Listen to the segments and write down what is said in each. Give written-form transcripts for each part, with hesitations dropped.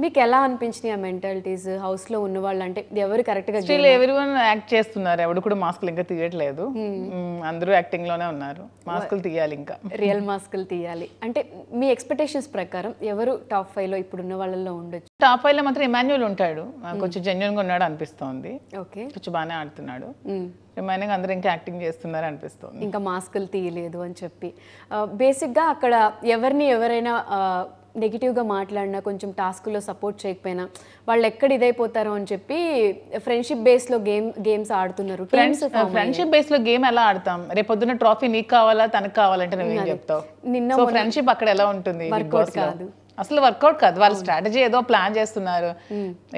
మీకు ఎలా అనిపించినాయి ఆ మెంటాలిటీస్ హౌస్లో ఉన్న వాళ్ళు? అంటే ఎవరు కరెక్ట్గా స్టిల్ ఎవరీవన్ యాక్ట్ చేస్తున్నారు, ఎవడు కూడా మాస్కులు ఇంకా తీయట్లేదు, అందరూ యాక్టింగ్ లోనే ఉన్నారు. మాస్కులు తీయాలి, ఇంకా రియల్ మాస్కులు తీయాలి. అంటే మీ ఎక్స్పెక్టేషన్స్ ప్రకారం ఎవరు టాప్ 5లో ఇప్పుడున్న వాళ్ళల్లో ఉండొచ్చు? టాప్ 5లో మాత్రం ఇమాన్యుల్ ఉంటాడు, కొంచెం జెన్యున్ గా ఉన్నాడు అనిపిస్తోంది. ఓకే, కొంచెం బాగానే ఆడుతున్నాడు. రిమైనింగ్ అందరూ ఇంకా యాక్టింగ్ చేస్తున్నారు అనిపిస్తుంది. ఇంకా మాస్కులు తీయలేదు అని చెప్పి బేసిక్గా అక్కడ ఎవరైనా నెగిటివ్గా మాట్లాడినా, కొంచెం టాస్క్లో సపోర్ట్ చేయకపోయినా వాళ్ళు ఎక్కడ ఇదైపోతారో అని చెప్పి ఫ్రెండ్షిప్ బేస్లో గేమ్స్ ఆడుతున్నారు. ఫ్రెండ్షిప్ బేస్ లో గేమ్ ఎలా ఆడతాం? రేపొద్దున ట్రాఫీ నీకు కావాలా తనకు కావాలంటే నువ్వేం చెప్తావు? నిన్న ఫ్రెండ్షిప్ అక్కడ ఎలా ఉంటుంది? వర్కౌట్ కాదు, అసలు వర్కౌట్ కాదు. వాళ్ళ స్ట్రాటజీ ఏదో ప్లాన్ చేస్తున్నారు,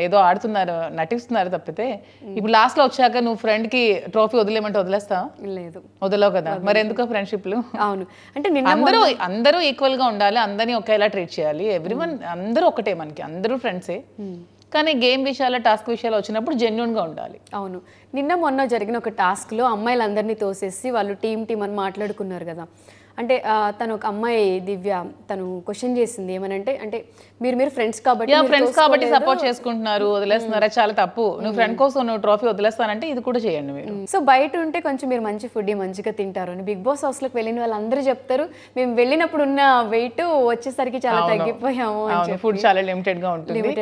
ఏదో ఆడుతున్నారు, నటిస్తున్నారు తప్పితే ఇప్పుడు లాస్ట్ లో వచ్చాక నువ్వు ఫ్రెండ్ కి ట్రోఫీ వదిలేమంటే వదిలేస్తావా? లేదు, వదలవు కదా. మరి ఎందుకు ఫ్రెండ్షిప్లు? అవును, అంటే అందరూ ఈక్వల్ గా ఉండాలి, అందరినీ ఒకేలా ట్రీట్ చేయాలి. ఎవ్రీవన్ అందరూ ఒకటే, మనకి అందరూ ఫ్రెండ్సే. కానీ గేమ్ విషయాలు, టాస్క్ విషయాలు వచ్చినప్పుడు జెన్యున్ గా ఉండాలి. అవును, నిన్న మొన్న జరిగిన ఒక టాస్క్లో అమ్మాయిలందరినీ తోసేసి వాళ్ళు టీం అని మాట్లాడుకున్నారు కదా. అంటే తను ఒక అమ్మాయి దివ్య, తను క్వశ్చన్ చేసింది ఏమనంటే, అంటే మీరు ఫ్రెండ్స్ కాబట్టి సపోర్ట్ చేసుకుంటున్నారు, వదిలేస్తున్నారా? చాలా తప్పు. నువ్వు ఫ్రెండ్ కోసం నువ్వు ట్రోఫీ వదిలేస్తానంటే ఇది కూడా చేయండి మీరు. సో బయట ఉంటే కొంచెం మీరు మంచి ఫుడ్ మంచిగా తింటారు అని బిగ్ బాస్ హౌస్లోకి వెళ్ళిన వాళ్ళందరూ చెప్తారు. మేము వెళ్ళినప్పుడు ఉన్న వెయిట్ వచ్చేసరికి చాలా తగ్గిపోయాము. ఫుడ్ చాలా లిమిటెడ్ గా ఉంటుంది,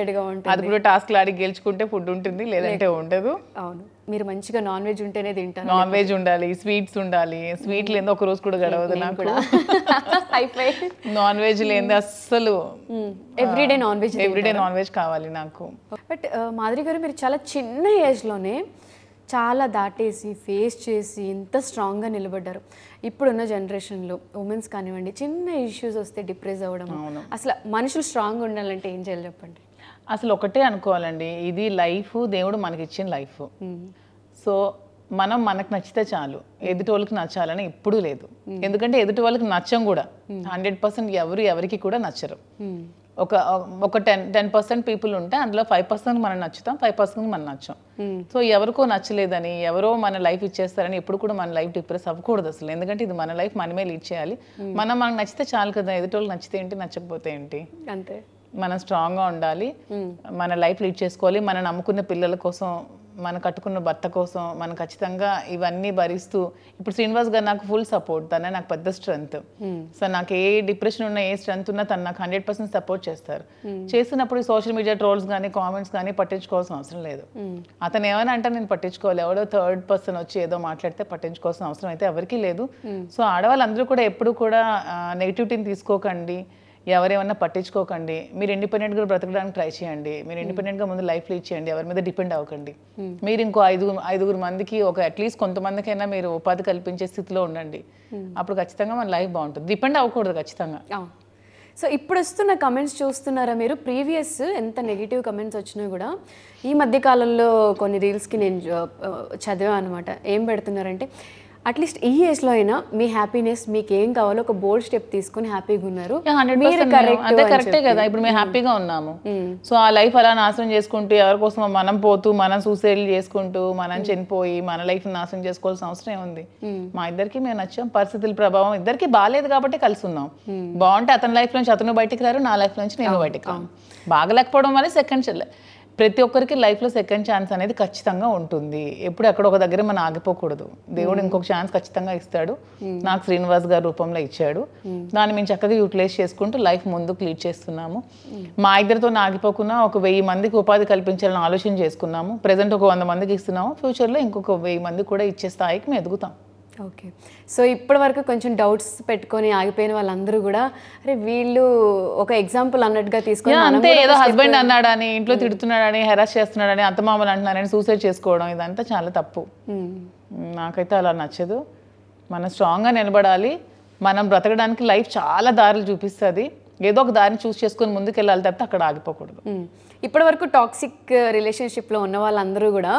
అది కూడా టాస్క్ ఆడి గెలుచుకుంటే ఫుడ్ ఉంటుంది, లేదంటే ఉండదు. అవును, మీరు మంచిగా నాన్ వెజ్ ఉంటేనే తింటారు. నాన్ వెజ్ ఉండాలి, స్వీట్స్ ఉండాలి. స్వీట్ లేదో ఒక రోజు కూడా గడవదు నాకు. నాన్ వెజ్ లేని అస్సలు ఎవ్రీడే నాన్ వెజ్ కావాలి నాకు. బట్ మాధురి గారు, మీరు చాలా చిన్న ఏజ్లోనే చాలా దాటేసి ఫేస్ చేసి ఇంత స్ట్రాంగ్గా నిలబడ్డారు. ఇప్పుడున్న జనరేషన్లో ఉమెన్స్ కానివ్వండి, చిన్న ఇష్యూస్ వస్తే డిప్రెస్ అవ్వడం, అసలు మనుషులు స్ట్రాంగ్గా ఉండాలంటే ఏం చేయాలి చెప్పండి? అసలు ఒకటే అనుకోవాలండి, ఇది లైఫ్, దేవుడు మనకి ఇచ్చిన లైఫ్. సో మనకు నచ్చితే చాలు, ఎదుటి వాళ్ళకి నచ్చాలని ఎప్పుడూ లేదు. ఎందుకంటే ఎదుటి వాళ్ళకి నచ్చం కూడా. 100% ఎవరికి కూడా నచ్చరు. ఒక 10% పీపుల్ ఉంటే అందులో 5% మనం నచ్చుతాం, 5% మనం నచ్చం. సో ఎవరికో నచ్చలేదని, ఎవరో మన లైఫ్ ఇచ్చేస్తారని ఎప్పుడు కూడా మన లైఫ్ డిప్రెస్ అవ్వకూడదు అసలు. ఎందుకంటే ఇది మన లైఫ్, మనమే లీడ్ చేయాలి. మనకు నచ్చితే చాలు కదా, ఎదుటి వాళ్ళకి నచ్చితే ఏంటి, నచ్చకపోతే ఏంటి. అంతే, మనం స్ట్రాంగ్గా ఉండాలి, మన లైఫ్ లీడ్ చేసుకోవాలి. మనం నమ్ముకున్న పిల్లల కోసం, మనం కట్టుకున్న భర్త కోసం మనం ఖచ్చితంగా ఇవన్నీ భరిస్తూ, ఇప్పుడు శ్రీనివాస్ గారు నాకు ఫుల్ సపోర్ట్, తనే నాకు పెద్ద స్ట్రెంగ్త్. సో నాకు ఏ డిప్రెషన్ ఉన్నా, ఏ స్ట్రెంగ్త్ ఉన్నా తను నాకు 100% సపోర్ట్ చేస్తారు. చేస్తున్నప్పుడు సోషల్ మీడియా ట్రోల్స్ కానీ, కామెంట్స్ కానీ పట్టించుకోవాల్సిన అవసరం లేదు. అతను ఏమైనా అంటే నేను పట్టించుకోవాలి, ఎవడో థర్డ్ పర్సన్ వచ్చి ఏదో మాట్లాడితే పట్టించుకోవాల్సిన అవసరం అయితే ఎవరికీ లేదు. సో ఆడవాళ్ళందరూ కూడా ఎప్పుడు కూడా నెగిటివిటీని తీసుకోకండి, ఎవరేమన్నా పట్టించుకోకండి. మీరు ఇండిపెండెంట్గా బ్రతకడానికి ట్రై చేయండి. మీరు ఇండిపెండెంట్గా ముందు లైఫ్ లీడ్ చేయండి, ఎవరి మీద డిపెండ్ అవ్వకండి. మీరు ఇంకో ఐదుగురు మందికి, ఒక అట్లీస్ట్ కొంతమందికైనా మీరు ఉపాధి కల్పించే స్థితిలో ఉండండి. అప్పుడు ఖచ్చితంగా మన లైఫ్ బాగుంటుంది. డిపెండ్ అవ్వకూడదు ఖచ్చితంగా. సో ఇప్పుడు వస్తున్న కమెంట్స్ చూస్తున్నారా మీరు? ప్రీవియస్ ఎంత నెగిటివ్ కమెంట్స్ వచ్చినా కూడా ఈ మధ్యకాలంలో కొన్ని రీల్స్కి నేను చదివా అనమాట. ఏం పెడుతున్నారంటే, అట్లీస్ట్ ఈ ఏజ్లో అయినా మీ హ్యాపీనెస్, మీకు ఏం కావాలో ఒక బోల్డ్ స్టెప్ తీసుకుని హ్యాపీగా ఉన్నారు. అదే కరెక్టే కదా. ఇప్పుడు మేము హ్యాపీగా ఉన్నాము. సో ఆ లైఫ్ అలా నాశనం చేసుకుంటూ, ఎవరి కోసం మనం పోతూ, మనం సూసైడ్ చేసుకుంటూ, మనం చనిపోయి మన లైఫ్ నాశనం చేసుకోవాల్సిన అవసరం ఏముంది? మా ఇద్దరికి మేము నచ్చాం, పరిస్థితుల ప్రభావం ఇద్దరికి బాగాలేదు కాబట్టి కలిసి ఉన్నాం. బాగుంటే అతని లైఫ్ నుంచి అతను బయటికి రారు, నా లైఫ్ నుంచి నేను బయటికి రాను. బాగలేకపోవడం వల్ల ప్రతి ఒక్కరికి లైఫ్లో సెకండ్ ఛాన్స్ అనేది ఖచ్చితంగా ఉంటుంది. ఎప్పుడు ఎక్కడ ఒక దగ్గర మనం ఆగిపోకూడదు. దేవుడు ఇంకొక ఛాన్స్ ఖచ్చితంగా ఇస్తాడు. నాకు శ్రీనివాస్ గారి రూపంలో ఇచ్చాడు. దాన్ని మేము చక్కగా యూటిలైజ్ చేసుకుంటూ లైఫ్ ముందుకు లీడ్ చేస్తున్నాము. మా ఇద్దరితో ఆగిపోకుండా ఒక 1000 మందికి ఉపాధి కల్పించాలని ఆలోచన చేసుకున్నాము. ప్రజెంట్ ఒక 100 మందికి ఇస్తున్నాము. ఫ్యూచర్లో ఇంకొక 1000 మంది కూడా ఇచ్చే స్థాయికి మేము ఎదుగుతాం. ఓకే, సో ఇప్పటి వరకు కొంచెం డౌట్స్ పెట్టుకొని ఆగిపోయిన వాళ్ళందరూ కూడా, అరే వీళ్ళు ఒక ఎగ్జాంపుల్ అన్నట్టుగా తీసుకొని, అంతే ఏదో హస్బెండ్ అన్నాడని, ఇంట్లో తిడుతున్నాడని, హెరాస్ చేస్తున్నాడని, అత్తమామలు అంటున్నారని సూసైడ్ చేసుకోవడం, ఇదంతా చాలా తప్పు. నాకైతే అలా నచ్చదు. మనం స్ట్రాంగ్గా నిలబడాలి. మనం బ్రతకడానికి లైఫ్ చాలా దారులు చూపిస్తుంది. ఏదో ఒక దారిని చూస్ చేసుకొని ముందుకు వెళ్ళాలి తప్పితే అక్కడ ఆగిపోకూడదు. ఇప్పటి వరకు టాక్సిక్ రిలేషన్షిప్లో ఉన్న వాళ్ళందరూ కూడా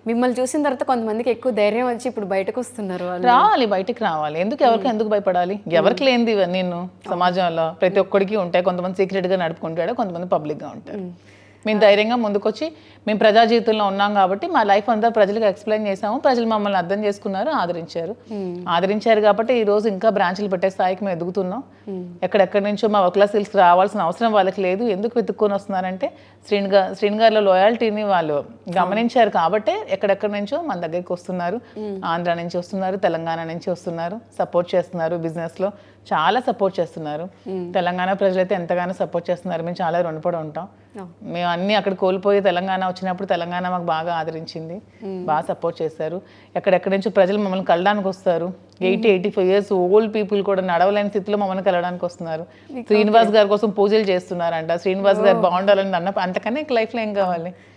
మిమ్మల్ని చూసిన తర్వాత కొంతమందికి ఎక్కువ ధైర్యం వచ్చి ఇప్పుడు బయటకు వస్తున్నారు. రావాలి, బయటకు రావాలి. ఎందుకు భయపడాలి? ఎవరికి లేనిది నేను సమాజంలో ప్రతి ఒక్కడికి ఉంటాయి. కొంతమంది సీక్రెట్గా నడుపుకుంటాడు, కొంతమంది పబ్లిక్గా ఉంటారు. మేము ధైర్యంగా ముందుకొచ్చి మేము ప్రజా జీవితంలో ఉన్నాం కాబట్టి మా లైఫ్ అంతా ప్రజలకు ఎక్స్ప్లెయిన్ చేసాము, ప్రజలు మమ్మల్ని అర్థం చేసుకున్నారు, ఆదరించారు కాబట్టి ఈ రోజు ఇంకా బ్రాంచ్లు పెట్టే స్థాయికి మేము ఎదుగుతున్నాం. ఎక్కడెక్కడి నుంచో మా వర్క్లా సిల్క్స్ రావాల్సిన అవసరం వాళ్ళకి లేదు. ఎందుకు వెతుక్కొని వస్తున్నారంటే శ్రీనిగారిలో లాయాలిటీని వాళ్ళు గమనించారు కాబట్టి ఎక్కడెక్కడి నుంచో మన దగ్గరికి వస్తున్నారు. ఆంధ్ర నుంచి వస్తున్నారు, తెలంగాణ నుంచి వస్తున్నారు, సపోర్ట్ చేస్తున్నారు, బిజినెస్లో చాలా సపోర్ట్ చేస్తున్నారు. తెలంగాణ ప్రజలైతే ఎంతగానో సపోర్ట్ చేస్తున్నారు. మేము చాలా రుణపడి ఉంటాం. మేము అన్ని అక్కడ కోల్పోయి తెలంగాణ వచ్చినప్పుడు తెలంగాణ మాకు బాగా ఆదరించింది, బాగా సపోర్ట్ చేశారు. ఎక్కడెక్కడి నుంచి ప్రజలు మమ్మల్ని కలడానికి వస్తారు. 80-85 years ఓల్డ్ పీపుల్ కూడా నడవలేని స్థితిలో మమ్మల్ని కలవడానికి వస్తున్నారు. శ్రీనివాస్ గారి కోసం పూజలు చేస్తున్నారంట. శ్రీనివాస్ గారు బాగుండాలని అంతకన్నా లైఫ్లో ఏం కావాలి?